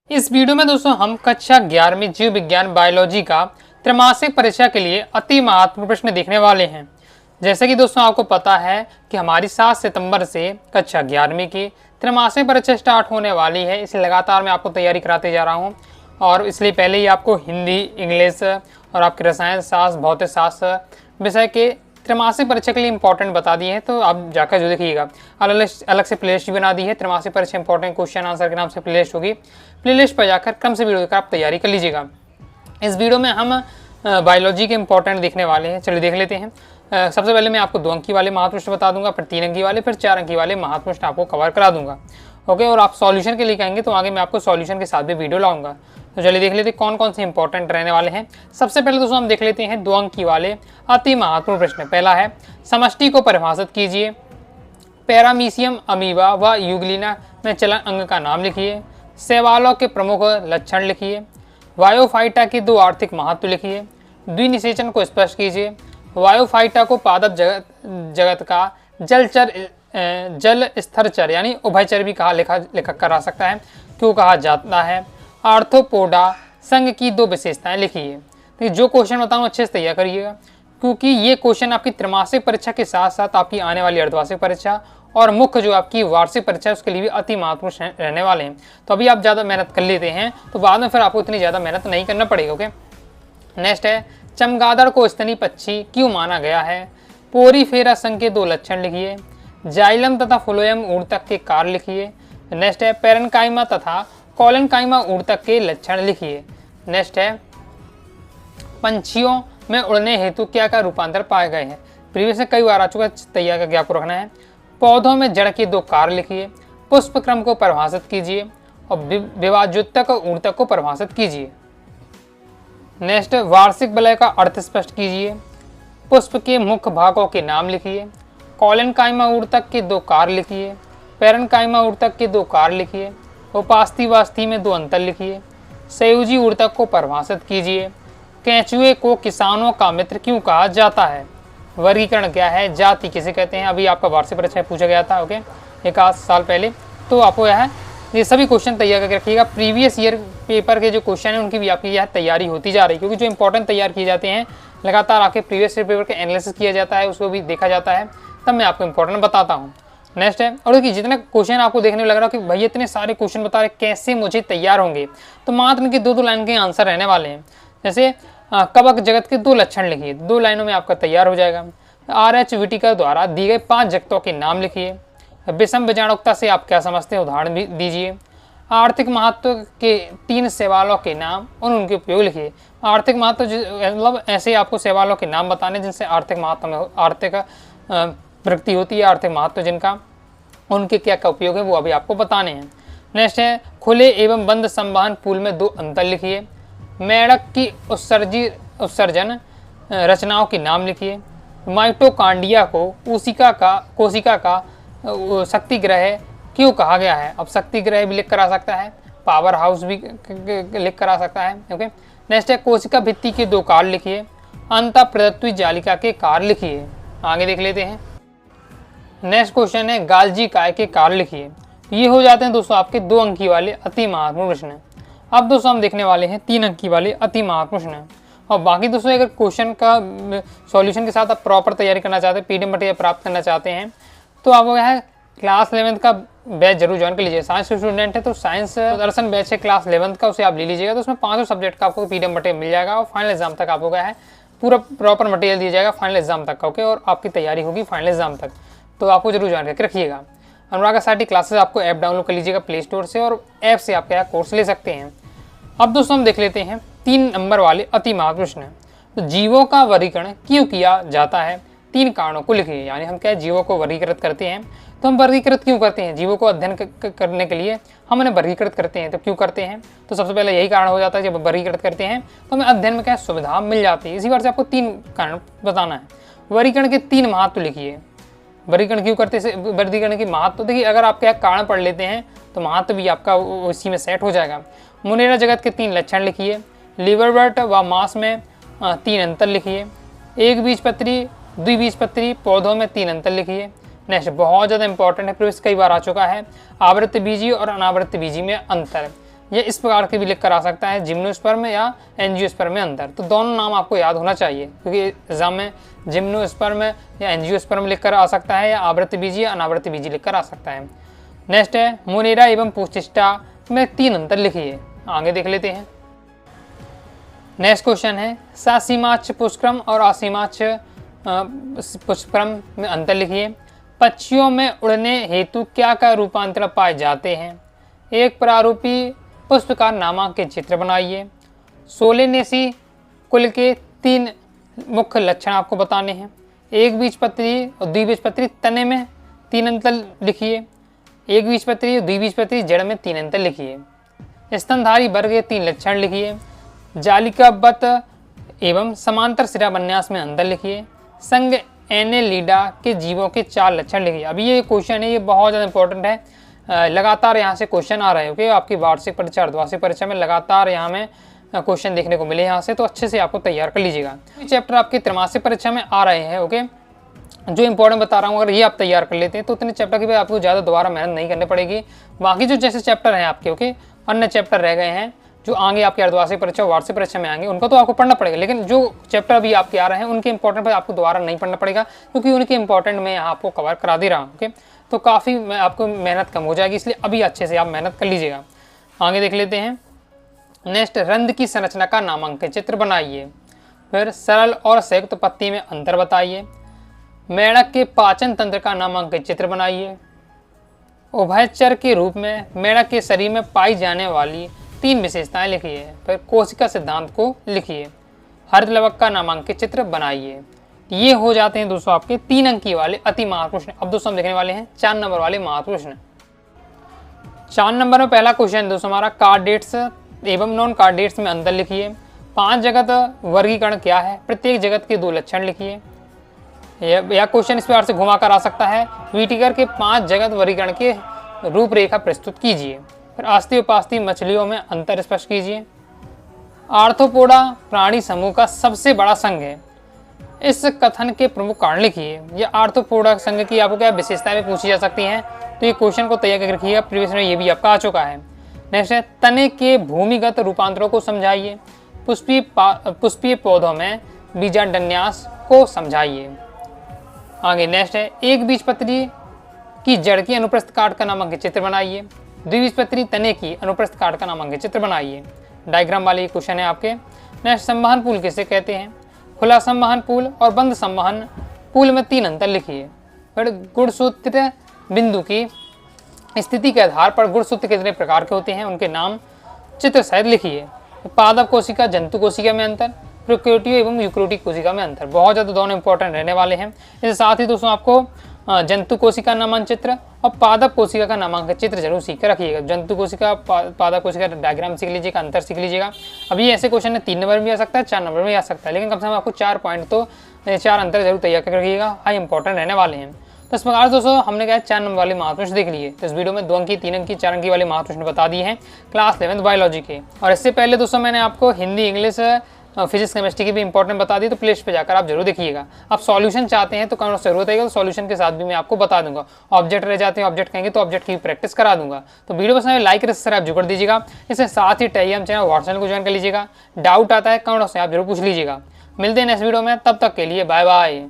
इस वीडियो में दोस्तों हम कक्षा 11वीं जीव विज्ञान बायोलॉजी का त्रैमासिक परीक्षा के लिए अति महत्वपूर्ण प्रश्न देखने वाले हैं। जैसे कि दोस्तों आपको पता है कि हमारी 7 सितंबर से कक्षा 11वीं की त्रैमासिक परीक्षा स्टार्ट होने वाली है। इसलिए लगातार मैं आपको तैयारी कराते जा रहा हूं और इसलिए पहले ही आपको हिंदी, इंग्लिश और आपके रसायन शास्त्र, भौतिक शास्त्र विषय के त्रैमासिक परीक्षा के लिए इंपॉर्टेंट बता दिए हैं। तो आप जाकर जो देखिएगा, अलग से प्लेलिस्ट भी बना दी है। त्रैमासिक परीक्षा इंपॉर्टेंट क्वेश्चन आंसर के नाम से प्लेलिस्ट होगी। प्लेलिस्ट पर जाकर क्रम से वीडियो देखकर आप तैयारी कर लीजिएगा। इस वीडियो में हम बायोलॉजी के इंपॉर्टेंट देखने वाले हैं। चलिए देख लेते हैं। सबसे पहले मैं आपको 2 अंकी वाले महत्वप्रश्न बता दूंगा, फिर 3 अंकी वाले, फिर 4 अंकी वाले महत्वप्रश्न आपको कवर करा दूंगा। ओके, और आप सॉल्यूशन के लिए कहेंगे तो आगे मैं आपको सॉल्यूशन के साथ भी वीडियो लाऊंगा। तो चलिए देख लेते हैं कौन कौन से इंपॉर्टेंट रहने वाले हैं। सबसे पहले दोस्तों हम देख लेते हैं 2 अंकी वाले अति महत्वपूर्ण प्रश्न। पहला है, समष्टि को परिभाषित कीजिए। पैरामीशियम, अमीबा व यूग्लिना में चलन अंग का नाम लिखिए। शैवालों के प्रमुख लक्षण लिखिए। वायोफाइटा के 2 आर्थिक महत्व लिखिए। द्विनिषेचन को स्पष्ट कीजिए। वायोफाइटा को पादप जगत का जल स्थरचर यानी उभयचर भी लिखा करा सकता है, क्यों कहा जाता है। आर्थ्रोपोडा संघ की 2 विशेषताएं लिखिए। तो जो क्वेश्चन बताऊँ अच्छे से तैयार करिएगा, क्योंकि ये क्वेश्चन आपकी त्रैमासिक परीक्षा के साथ साथ आपकी आने वाली अर्धवार्षिक परीक्षा और मुख्य जो आपकी वार्षिक परीक्षा है उसके लिए भी अति महत्वपूर्ण रहने वाले हैं। तो अभी आप ज़्यादा मेहनत कर लेते हैं तो बाद में फिर आपको इतनी ज़्यादा मेहनत नहीं करना पड़ेगा। ओके, नेक्स्ट है, चमगादड़ को स्तनी पक्षी क्यों माना गया है। पोरीफेरा संघ के 2 लक्षण लिखिए। जाइलम तथा फ्लोएम ऊतक के कार्य लिखिए। नेक्स्ट है, पैरेन्काइमा तथा कोलेनकाइमा ऊतक के लक्षण लिखिए। नेक्स्ट है, पंछियों में उड़ने हेतु क्या का रूपांतर पाए गए हैं। प्रीवियस में कई बार आ चुका है, तैयार करके आपको रखना है। पौधों में जड़ के 2 कार्य लिखिए। पुष्प क्रम को परिभाषित कीजिए और विभाज्योतक और ऊतक को परिभाषित कीजिए। नेक्स्ट, वार्षिक वलय का अर्थ स्पष्ट कीजिए। पुष्प के मुख्य भागों के नाम लिखिए। कोलेनकाइमा ऊतक के 2 कार्य लिखिए। पैरेन्काइमा ऊतक के 2 कार्य लिखिए। उपास्थि वास्थि में 2 अंतर लिखिए। संयोजी ऊतक को परिभाषित कीजिए। केंचुए को किसानों का मित्र क्यों कहा जाता है। वर्गीकरण क्या है, जाति किसे कहते हैं। अभी आपका वार्षिक परीक्षा पूछा गया था, ओके, 1 साल पहले। तो आपको यह ये सभी क्वेश्चन तैयार करके रखिएगा। प्रीवियस ईयर पेपर के जो क्वेश्चन हैं उनकी भी आपकी यह तैयारी होती जा रही है, क्योंकि जो इंपॉर्टेंट तैयार किए जाते हैं लगातार आपके प्रीवियस ईयर पेपर का एनालिसिस किया जाता है, उसको भी देखा जाता है, तब मैं आपको इंपॉर्टेंट बताता हूँ। नेक्स्ट है, और देखिए जितने क्वेश्चन आपको देखने में लग रहा है कि भैया इतने सारे क्वेश्चन बता रहे, कैसे मुझे तैयार होंगे, तो मात्र इनके 2 लाइन के आंसर रहने वाले हैं। जैसे कवक जगत के 2 लक्षण लिखिए, 2 लाइनों में आपका तैयार हो जाएगा। RH विटिकर द्वारा दिए गए 5 जगतों के नाम लिखिए। विषम बीजाणुकता से आप क्या समझते हैं, उदाहरण भी दीजिए। आर्थिक महत्व के 3 शैवालों के नाम और उनके उपयोग लिखिए। आर्थिक महत्व मतलब ऐसे आपको शैवालों के नाम बताने जिनसे आर्थिक महत्व में आर्थिक प्रगति होती है, आर्थिक महत्व जिनका, उनके क्या क्या उपयोग है वो अभी आपको बताने हैं। नेक्स्ट है, खुले एवं बंद संवहन पूल में 2 अंतर लिखिए। मेढक की उत्सर्जन रचनाओं के नाम लिखिए। माइटोकांडिया को कोशिका का शक्ति ग्रह क्यों कहा गया है। अब शक्ति ग्रह भी लिख कर आ सकता है, पावर हाउस भी लिख कर आ सकता है। ओके, नेक्स्ट है, कोशिका भित्ति के 2 कार्य लिखिए। अंतःप्रदत्वी जालिका के कार्य लिखिए। आगे देख लेते हैं। नेक्स्ट क्वेश्चन है, गाल्जी काय के कार्य लिखिए। ये हो जाते हैं दोस्तों आपके 2 अंकी वाले अति महत्वपूर्ण प्रश्न। अब दोस्तों हम देखने वाले हैं 3 अंकी वाले अति महत्वपूर्ण प्रश्न। और बाकी दोस्तों अगर क्वेश्चन का सॉल्यूशन के साथ आप प्रॉपर तैयारी करना चाहते हैं, PDF मटेरियल प्राप्त करना चाहते हैं, तो आपको यह क्लास 11th का बैच जरूर ज्वाइन कर लीजिए। साइंस स्टूडेंट है तो साइंस दर्शन बैच है क्लास 11th का, उसे आप ले लीजिएगा। तो उसमें 5 सब्जेक्ट का आपको PDF मटेरियल मिल जाएगा और फाइनल एग्जाम तक आपको क्या है पूरा प्रॉपर मटेरियल दिया जाएगा फाइनल एग्जाम तक का। ओके, और आपकी तैयारी होगी फाइनल एग्जाम तक, तो आपको जरूर ज्वाइन करके रखिएगा। अनुराग साटी क्लासेस आपको ऐप डाउनलोड कर लीजिएगा प्ले स्टोर से, और ऐप से आप क्या कोर्स ले सकते हैं। अब दोस्तों हम देख लेते हैं 3 नंबर वाले अति महत्वपूर्ण प्रश्न। तो जीवों का वर्गीकरण क्यों किया जाता है, 3 कारणों को लिखिए। यानी हम क्या जीवों को वर्गीकृत करते हैं, तो हम वर्गीकृत क्यों करते हैं, जीवों को अध्ययन करने के लिए हम उन्हें वर्गीकृत करते हैं। तो क्यों करते हैं, तो सबसे पहले यही कारण हो जाता है, जब वर्गीकृत करते हैं तो हमें अध्ययन में क्या सुविधा मिल जाती है। इसी बार से आपको 3 कारण बताना है। वर्गीकरण के 3 महत्व लिखिए। वर्गीकरण क्यों करते हैं, वर्गीकरण की महत्व देखिए, अगर आप क्या कारण पढ़ लेते हैं तो महत्व भी आपका उसी में सेट हो जाएगा। मुनेरा जगत के 3 लक्षण लिखिए। लिवरवर्ट व मांस में 3 अंतर लिखिए। एक बीजपत्री, द्विबीजपत्री पौधों में 3 अंतर लिखिए। नेक्स्ट बहुत ज़्यादा इंपॉर्टेंट है, प्रीवियस कई बार आ चुका है, आवृत्त बीजी और अनावृत्त बीजी में अंतर। ये इस प्रकार के भी लिख कर आ सकता है, जिम्नोस्पर्म या एंजियोस्पर्म में अंतर। तो दोनों नाम आपको याद होना चाहिए, क्योंकि एग्जाम में जिम्नोस्पर्म या एंजियोस्पर्म लिख कर आ सकता है, या आवृत्ति बीजी या अनावृत्ति बीजी लिख कर आ सकता है। नेक्स्ट है मोनेरा एवं पुष्टिष्टा में 3 अंतर लिखिए। आगे देख लेते हैं। नेक्स्ट क्वेश्चन है सासीमाच्छ पुष्करम और आसीमाच्छ पुष्करम में अंतर लिखिए। पक्षियों में उड़ने हेतु क्या क्या रूपांतर पाए जाते हैं? एक प्रारूपी पुष्पकार नामक के चित्र बनाइए। सोलेनेसी कुल के 3 मुख्य लक्षण आपको बताने हैं। एक बीजपत्री और द्विबीजपत्री तने में 3 अंतर लिखिए। एक बीजपत्री और द्विबीजपत्री जड़ में 3 अंतर लिखिए। स्तनधारी वर्ग के 3 लक्षण लिखिए। जालिकाबत एवं समांतर शिरान्यास में अंतर लिखिए। संग एनेलिडा के जीवों के 4 लक्षण लिखिए। अभी ये क्वेश्चन है, ये बहुत ज़्यादा इंपॉर्टेंट है, लगातार यहाँ से क्वेश्चन आ रहे हैं। ओके, आपकी वार्षिक परीक्षा अर्धवार्षिक परीक्षा में लगातार यहाँ में क्वेश्चन देखने को मिले यहाँ से, तो अच्छे से आपको तैयार कर लीजिएगा। चैप्टर आपकी त्रैमासिक परीक्षा में आ रहे हैं। ओके, जो इंपॉर्टेंट बता रहा हूँ, अगर ये आप तैयार कर लेते हैं तो इतने चैप्टर की भी आपको ज़्यादा दोबारा मेहनत नहीं करनी पड़ेगी। बाकी जो जैसे चैप्टर हैं आपके, ओके, अन्य चैप्टर रह गए हैं जो आगे आपकी अर्धवार्षिक परीक्षा वार्षिक परीक्षा में आएंगे, उनको तो आपको पढ़ना पड़ेगा, लेकिन जो चैप्टर अभी आपके आ रहे हैं उनके इंपॉर्टेंट पर आपको दोबारा नहीं पढ़ना पड़ेगा, क्योंकि उनके इंपॉर्टेंट मैं यहाँ आपको कवर करा दे रहा हूँ। ओके, तो काफ़ी आपको मेहनत कम हो जाएगी, इसलिए अभी अच्छे से आप मेहनत कर लीजिएगा। आगे देख लेते हैं। नेक्स्ट, रंध्र की संरचना का नामांकित चित्र बनाइए। फिर सरल और संयुक्त पत्ती में अंतर बताइए। मेढक के पाचन तंत्र का नामांकित चित्र बनाइए। उभयचर के रूप में मेढक के शरीर में पाई जाने वाली 3 विशेषताएं लिखिए। फिर कोशिका सिद्धांत को लिखिए। हरित लवक का नामांकित चित्र बनाइए। ये हो जाते हैं दोस्तों आपके 3 अंकीय वाले अति महत्वपूर्ण प्रश्न। अब दोस्तों हम देखने वाले हैं 4 नंबर वाले महत्वपूर्ण प्रश्न। 4 नंबर में पहला क्वेश्चन दोस्तों हमारा कार्डेट्स एवं नॉन कार्डेट्स में अंतर लिखिए। 5 जगत वर्गीकरण क्या है? प्रत्येक जगत के 2 लक्षण लिखिए। यह क्वेश्चन इस प्रकार से घुमा कर आ सकता है। व्हिटेकर के 5 जगत वर्गीकरण के रूपरेखा प्रस्तुत कीजिए। फिर आस्ती उपास्ती मछलियों में अंतर स्पष्ट कीजिए। आर्थ्रोपोडा प्राणी समूह का सबसे बड़ा संघ है, इस कथन के प्रमुख कारण लिखिए। यह आर्थ्रोपोडा संघ की आपको क्या विशेषताएं पूछी जा सकती हैं, तो ये क्वेश्चन को तैयार करके रखिएगा, प्रीवियस में ये भी आपका आ चुका है। नेक्स्ट है तने के भूमिगत रूपांतरों को समझाइए। पुष्पीय पौधों में बीजांडन्यास को समझाइए। आगे नेक्स्ट है एक बीजपत्री की जड़ की अनुप्रस्थ काट का नामांकित चित्र बनाइए। द्विबीजपत्री तने की अनुप्रस्थ काट का नामांकित चित्र बनाइए। डायग्राम वाले क्वेश्चन है आपके। नेक्स्ट, संवहन पुल किसे कहते हैं? खुला संवहन पुल और बंद संवहन पुल में 3 अंतर लिखिए। फिर गुणसूत्र बिंदु की स्थिति के आधार पर गुणसूत्र कितने प्रकार के होते हैं, उनके नाम चित्र सहित लिखिए। पादप कोशिका जंतु कोशिका में अंतर, प्रोकैरियोटिक एवं यूकैरियोटिक कोशिका में अंतर। बहुत ज़्यादा दोनों इंपॉर्टेंट रहने वाले हैं। इसके साथ ही दोस्तों आपको जंतु कोशिका नामांकित चित्र और पादप कोशिका का नामांकित चित्र जरूर सीख कर रखिएगा। जंतु कोशिका पादप कोशिका डायग्राम सीख लीजिएगा, अंतर सीख लीजिएगा। अभी ऐसे क्वेश्चन है 3 नंबर में आ सकता है, 4 नंबर में आ सकता है, लेकिन कम से कम आपको 4 पॉइंट तो 4 अंतर जरूर तैयार कर रखिएगा, हाई इंपॉर्टेंट रहने वाले हैं। तो इस प्रकार दोस्तों हमने क्या 4 नंबर वाले महत्वपूर्ण देख लिए। तो इस वीडियो में 2 अंकी 3 अंकी 4 अंकी वाले महत्वपूर्ण बता दिए हैं क्लास 11th बायोलॉजी के। और इससे पहले दोस्तों मैंने आपको हिंदी इंग्लिश फिजिक्स केमिस्ट्री की भी इंपॉर्टेंट बता दी, तो प्लेलिस्ट पे जाकर आप जरूर देखिएगा। आप सॉल्यूशन चाहते हैं तो कमेंट से जरूरत आएगा, तो सॉल्यूशन के साथ भी मैं आपको बता दूंगा। ऑब्जेक्ट रह जाते हैं, ऑब्जेक्ट कहेंगे तो ऑब्जेक्ट की प्रैक्टिस करा दूंगा। तो वीडियो पसंद आए लाइक सब्सक्राइब जरूर कर दीजिएगा। इसके साथ ही टेलीग्राम चैनल व्हाट्सएप को ज्वाइन कर लीजिएगा। डाउट आता है कमेंट से आप जरूर पूछ लीजिएगा। मिलते हैं नेक्स्ट वीडियो में, तब तक के लिए बाय बाय।